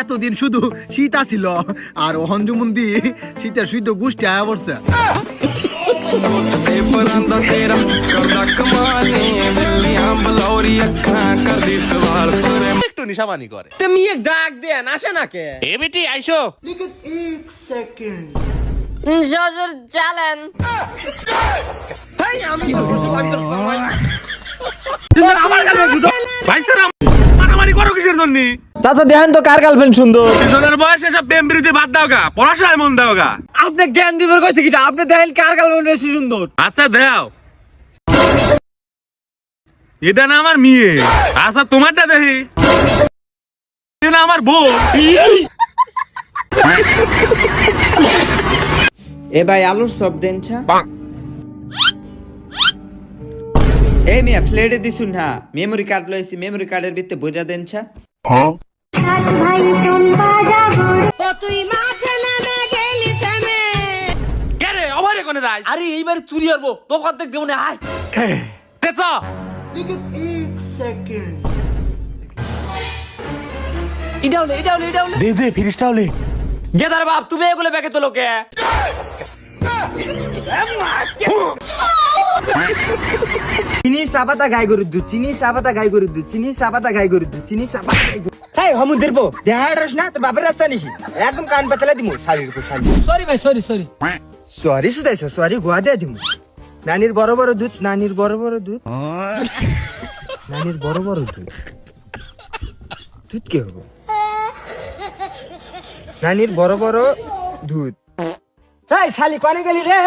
এতদিন শুধু শীত আসিল আর হঞ্জুমন্দি শীতের শুদ্ধ গোষ্ঠী আয়া পড়ছে। একটু নিশামানি করে তুমি এক ডাক দেন আসে না কে এ বেটি আইসো শ্বশুর চালেন। ভাই আমি তো শ্বশুর আমি তো জামাই। মারামারি করো কিসের জন্য? চাচা দেখেন তো কার গার্লফ্রেন্ড সুন্দর। দুজনের বয়সে সব প্রেম প্রীতি বাদ দাও গা, পড়াশোনায় মন দাও গা। আপনি জ্ঞান দিবেন কইছে কিটা? আপনি দেখেন কার গার্লফ্রেন্ড বেশি সুন্দর। আচ্ছা দাও, এটা না আমার মেয়ে। আচ্ছা তোমারটা দেখি, এটা না আমার বউ। এ ভাই আলুর সব দেন ছা এই মিয়া ফ্লেটে দিছুন না মেমরি কার্ড লইছি মেমরি কার্ডের ভিতরে বইরা দেন ছা তুই মাঠে নামে গেলি থেমে। কে রে অভরে কোনে যাই? আরে এইবার চুরি করবো তো কত দেব না আয় তেছ ইডাউলে দে দে ফিরিস্টা হলে গেদার বাপ তুমি এগুলো ব্যাগে তো লোকে চিনি চাপাতা গাই গরুর দুধ, চিনি চাপাতা গাই গরুর দুধ, চিনি চাপাতা গাই গরুর দুধ, চিনি চাপাতা গাই গরুর দুধ। এই হমুদের বউ দেখাই রস না তোর বাপের রাস্তা নাকি? একদম কান পাতলা দিমু শাড়ির উপর শাড়ি। সরি ভাই সরি সরি শুধাইছো, সরি গোয়া দিয়ে দিমু। নানির বড় বড় দুধ, নানির বড় বড় দুধ, নানির বড় বড় দুধ। দুধ কি হবো? নানির বড় বড় দুধ। এই শালি কনে গেলি রে?